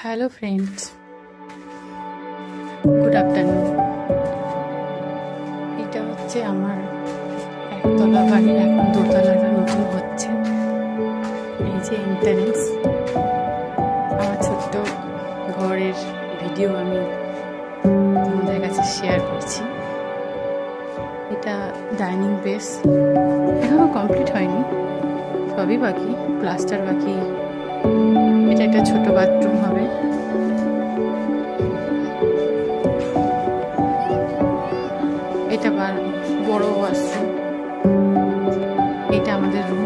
Hello friends, good afternoon. এটা হচ্ছে আমার একতলা বাড়ি, এখন দোতলাটা নতুন হচ্ছে। এই যে এন্ট্রান্স, আমার ছোট্ট ঘরের ভিডিও আমি তোমাদের কাছে শেয়ার করছি। এটা ডাইনিং বেস, এখনো কমপ্লিট হয়নি, সবই বাকি, প্লাস্টার বাকি। এটা একটা ছোট বাথরুম হবে। এটা বড় ওয়াশরুম। এটা আমাদের রুম।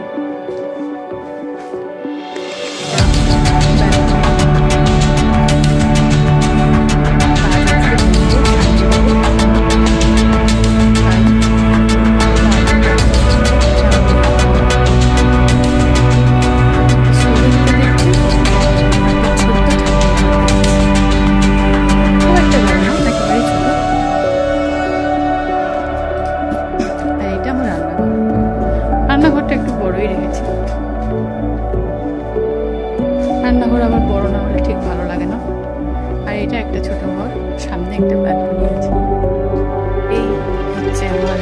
রান্নাঘরটা একটু বড়ই রেখেছি। রান্নাঘর আবার বড় না হলে ঠিক ভালো লাগে না। আর এটা একটা ছোট ঘর, সামনে একটা ব্যালকনি আছে। এই হচ্ছে আমার